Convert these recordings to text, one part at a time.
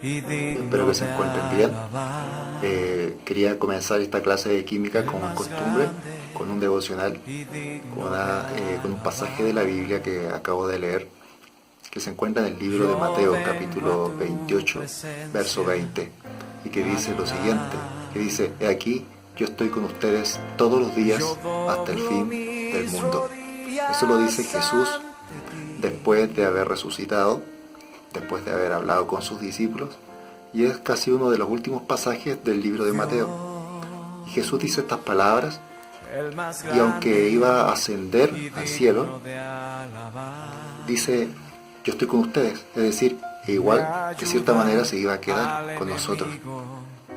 Espero que se encuentren bien. Quería comenzar esta clase de química como costumbre, con un devocional, con un pasaje de la Biblia que acabo de leer, que se encuentra en el libro de Mateo, capítulo 28, verso 20, y que dice lo siguiente, que dice: He aquí, yo estoy con ustedes todos los días hasta el fin del mundo. Eso lo dice Jesús después de haber resucitado, después de haber hablado con sus discípulos, y es casi uno de los últimos pasajes del libro de Mateo. Y Jesús dice estas palabras, y aunque iba a ascender al cielo, dice: yo estoy con ustedes, es decir, igual de cierta manera se iba a quedar con nosotros,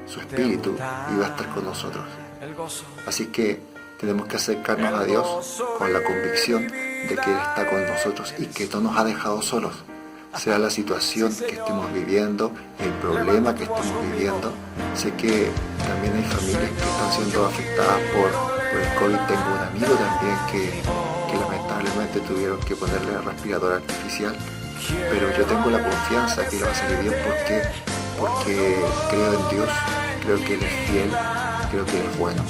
su espíritu iba a estar con nosotros. Así que tenemos que acercarnos a Dios con la convicción de que Él está con nosotros y que no nos ha dejado solos. Sea la situación que estemos viviendo, el problema que estemos viviendo. Sé que también hay familias que están siendo afectadas por el COVID. Tengo un amigo también que lamentablemente tuvieron que ponerle el respirador artificial, pero yo tengo la confianza que le va a salir bien porque creo en Dios, creo que Él es fiel, creo que Él es bueno.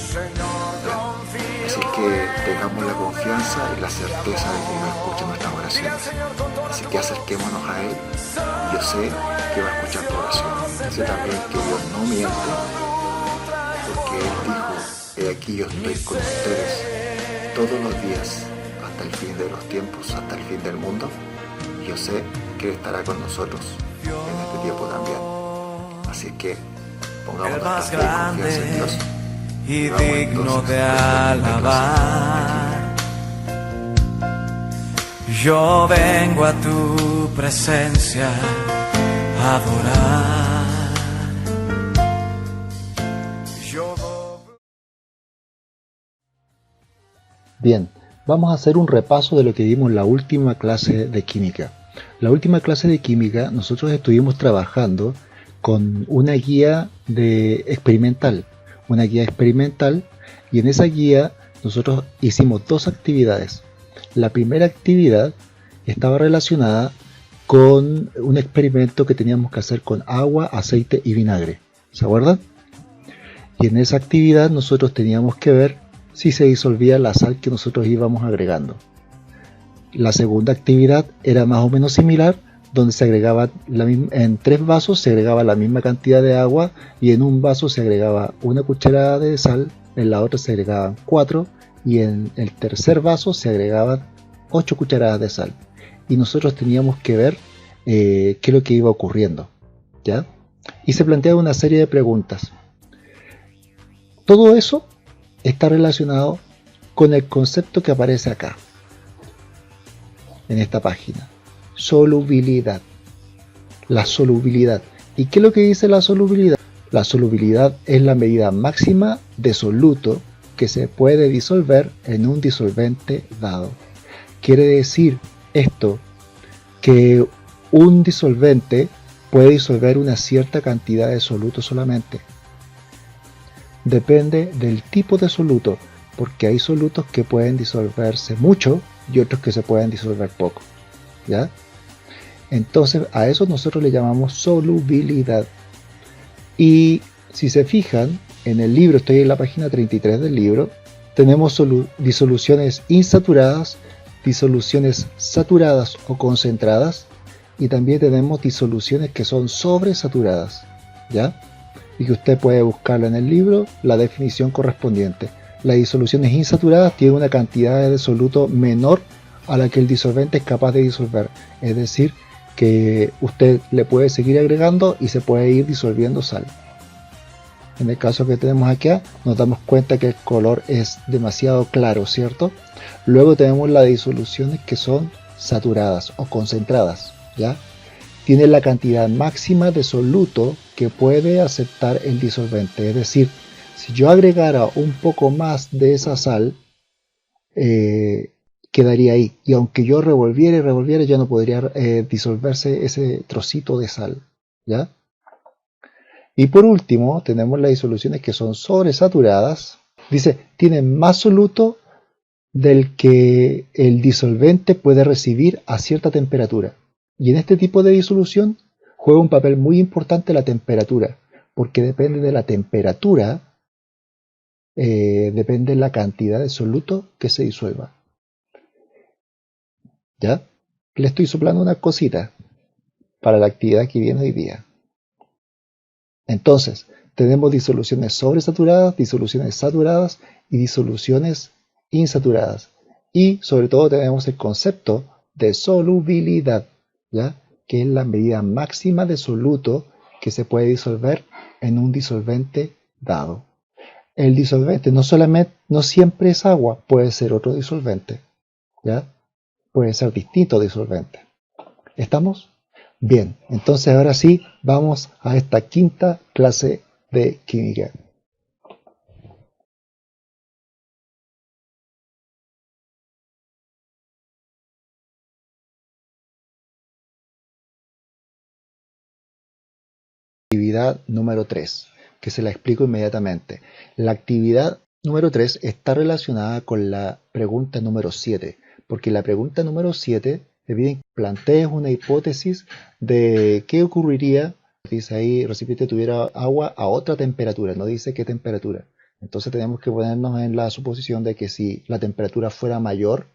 Así que tengamos la confianza y la certeza de que Dios escucha nuestras oraciones. Así que acerquémonos a Él, y yo sé que va a escuchar tu oración. Sé también que Dios no miente, porque Él dijo: he aquí yo estoy con ustedes todos los días hasta el fin de los tiempos, hasta el fin del mundo. Y yo sé que Él estará con nosotros en este tiempo también. Así que pongamos nuestra fe y confianza en Dios y digno de alabar. Yo vengo a tu presencia a adorar. Bien, vamos a hacer un repaso de lo que vimos en la última clase de química. La última clase de química nosotros estuvimos trabajando con una guía experimental, y en esa guía nosotros hicimos dos actividades. La primera actividad estaba relacionada con un experimento que teníamos que hacer con agua, aceite y vinagre, ¿se acuerdan? Y en esa actividad nosotros teníamos que ver si se disolvía la sal que nosotros íbamos agregando. La segunda actividad era más o menos similar, donde se agregaba en 3 vasos se agregaba la misma cantidad de agua, y en un vaso se agregaba 1 cucharada de sal, en la otra se agregaban 4, y en el tercer vaso se agregaban 8 cucharadas de sal. Y nosotros teníamos que ver qué es lo que iba ocurriendo, ¿ya? Y se planteaba una serie de preguntas. Todo eso está relacionado con el concepto que aparece acá, en esta página. Solubilidad. La solubilidad. ¿Y qué es lo que dice la solubilidad? La solubilidad es la medida máxima de soluto que se puede disolver en un disolvente dado. Quiere decir esto que un disolvente puede disolver una cierta cantidad de soluto solamente. Depende del tipo de soluto, porque hay solutos que pueden disolverse mucho y otros que se pueden disolver poco, ¿ya? Entonces a eso nosotros le llamamos solubilidad. Y si se fijan en el libro, estoy en la página 33 del libro, tenemos disoluciones insaturadas, disoluciones saturadas o concentradas, y también tenemos disoluciones que son sobresaturadas, ¿ya? Y que usted puede buscarla en el libro, la definición correspondiente. Las disoluciones insaturadas tienen una cantidad de soluto menor a la que el disolvente es capaz de disolver, es decir, que usted le puede seguir agregando y se puede ir disolviendo sal. En el caso que tenemos aquí, nos damos cuenta que el color es demasiado claro, ¿cierto? Luego tenemos las disoluciones que son saturadas o concentradas, ¿ya? Tienen la cantidad máxima de soluto que puede aceptar el disolvente, es decir, si yo agregara un poco más de esa sal, quedaría ahí, y aunque yo revolviera y revolviera, ya no podría disolverse ese trocito de sal, ¿ya? Y por último tenemos las disoluciones que son sobresaturadas. Dice, tienen más soluto del que el disolvente puede recibir a cierta temperatura. Y en este tipo de disolución juega un papel muy importante la temperatura, porque depende de la temperatura, depende la cantidad de soluto que se disuelva. ¿Ya? Le estoy soplando una cosita para la actividad que viene hoy día. Entonces, tenemos disoluciones sobresaturadas, disoluciones saturadas y disoluciones insaturadas. Y sobre todo tenemos el concepto de solubilidad, ¿ya? Que es la medida máxima de soluto que se puede disolver en un disolvente dado. El disolvente no siempre es agua, puede ser otro disolvente, ¿ya? Puede ser distinto disolvente. ¿Estamos? Bien, entonces ahora sí vamos a esta quinta clase de química. Actividad número 3, que se la explico inmediatamente. La actividad número 3 está relacionada con la pregunta número 7, porque la pregunta número 7 te piden que plantees una hipótesis de qué ocurriría, dice ahí, el recipiente tuviera agua a otra temperatura, no dice qué temperatura. Entonces tenemos que ponernos en la suposición de que si la temperatura fuera mayor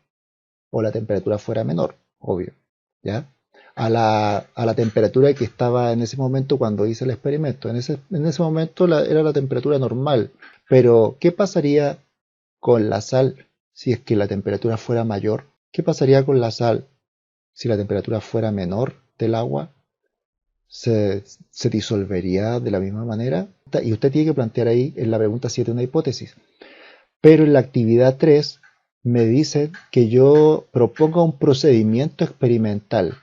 o la temperatura fuera menor, obvio, ¿ya? A la temperatura que estaba en ese momento cuando hice el experimento. En ese momento era la temperatura normal, pero ¿qué pasaría con la sal si es que la temperatura fuera mayor? ¿Qué pasaría con la sal si la temperatura fuera menor del agua? ¿Se disolvería de la misma manera? Y usted tiene que plantear ahí en la pregunta 7 una hipótesis. Pero en la actividad 3 me dicen que yo proponga un procedimiento experimental.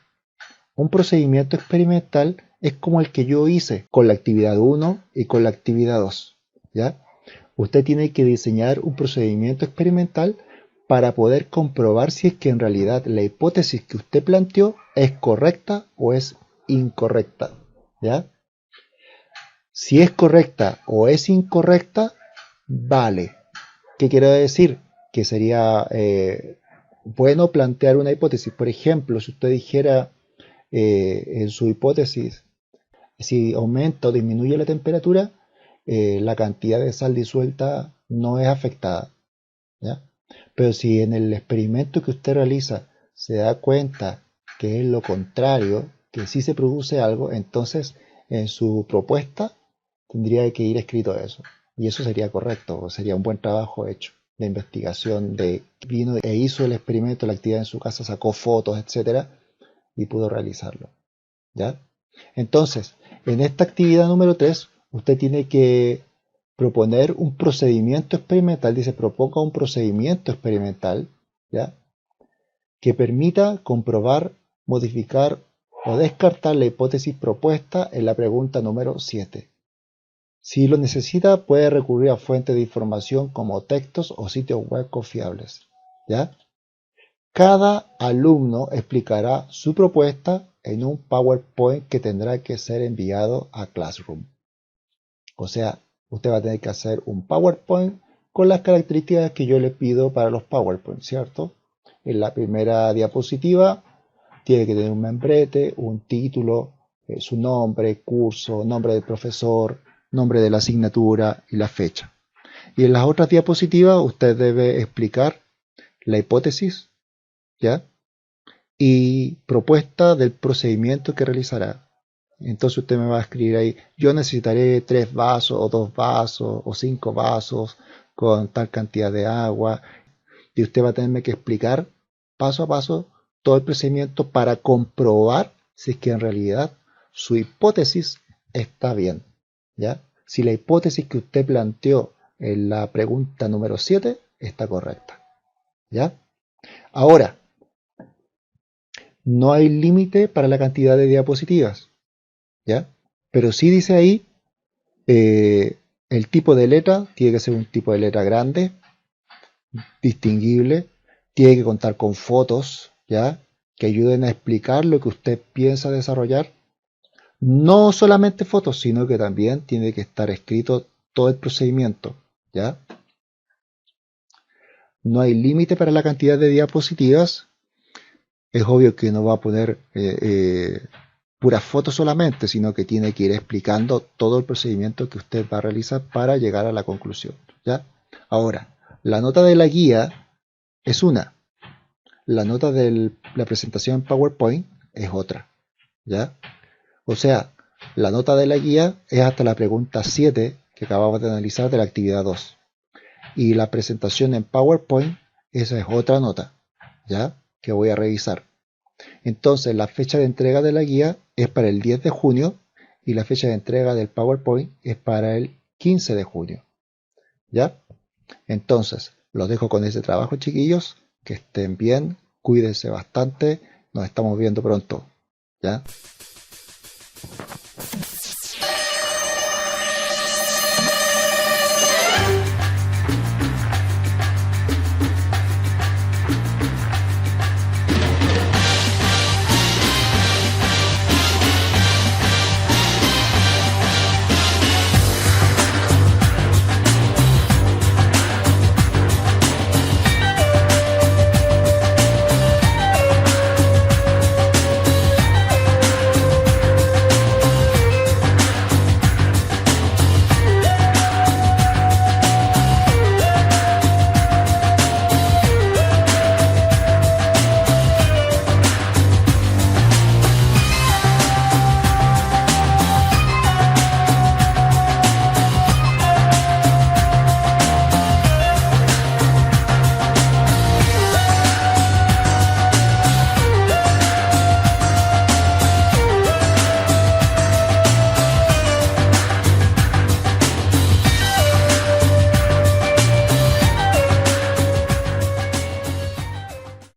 Un procedimiento experimental es como el que yo hice con la actividad 1 y con la actividad 2, ¿ya? Usted tiene que diseñar un procedimiento experimental para poder comprobar si es que en realidad la hipótesis que usted planteó es correcta o es incorrecta, ¿ya? Si es correcta o es incorrecta, vale. ¿Qué quiero decir? Que sería bueno plantear una hipótesis. Por ejemplo, si usted dijera en su hipótesis, si aumenta o disminuye la temperatura, la cantidad de sal disuelta no es afectada, ¿ya? Pero si en el experimento que usted realiza se da cuenta que es lo contrario, que sí se produce algo, entonces en su propuesta tendría que ir escrito eso. Y eso sería correcto, sería un buen trabajo hecho de investigación, de vino e hizo el experimento, la actividad en su casa, sacó fotos, etcétera, y pudo realizarlo, ¿ya? Entonces, en esta actividad número 3, usted tiene que proponer un procedimiento experimental, dice proponga un procedimiento experimental, ¿ya? Que permita comprobar, modificar o descartar la hipótesis propuesta en la pregunta número 7. Si lo necesita, puede recurrir a fuentes de información como textos o sitios web confiables, ¿ya? Cada alumno explicará su propuesta en un PowerPoint que tendrá que ser enviado a Classroom. O sea, usted va a tener que hacer un PowerPoint con las características que yo le pido para los PowerPoint, ¿cierto? En la primera diapositiva tiene que tener un membrete, un título, su nombre, curso, nombre del profesor, nombre de la asignatura y la fecha. Y en las otras diapositivas usted debe explicar la hipótesis, ¿ya? Y propuesta del procedimiento que realizará. Entonces usted me va a escribir ahí, yo necesitaré 3 vasos o 2 vasos o 5 vasos con tal cantidad de agua. Y usted va a tenerme que explicar paso a paso todo el procedimiento para comprobar si es que en realidad su hipótesis está bien, ¿ya? Si la hipótesis que usted planteó en la pregunta número 7 está correcta, ¿ya? Ahora, no hay límite para la cantidad de diapositivas, ¿ya? Pero sí dice ahí, el tipo de letra tiene que ser un tipo de letra grande, distinguible, tiene que contar con fotos, ¿ya? Que ayuden a explicar lo que usted piensa desarrollar. No solamente fotos, sino que también tiene que estar escrito todo el procedimiento, ¿ya? No hay límite para la cantidad de diapositivas es obvio que no va a poner puras fotos solamente, sino que tiene que ir explicando todo el procedimiento que usted va a realizar para llegar a la conclusión, ¿ya? Ahora, la nota de la guía es una, la nota de la presentación en PowerPoint es otra, ¿ya? O sea, la nota de la guía es hasta la pregunta 7 que acabamos de analizar de la actividad 2. Y la presentación en PowerPoint, esa es otra nota, ¿ya? Que voy a revisar. Entonces, la fecha de entrega de la guía es para el 10 de junio y la fecha de entrega del PowerPoint es para el 15 de junio, ¿ya? Entonces, los dejo con ese trabajo, chiquillos. Que estén bien, cuídense bastante. Nos estamos viendo pronto, ¿ya?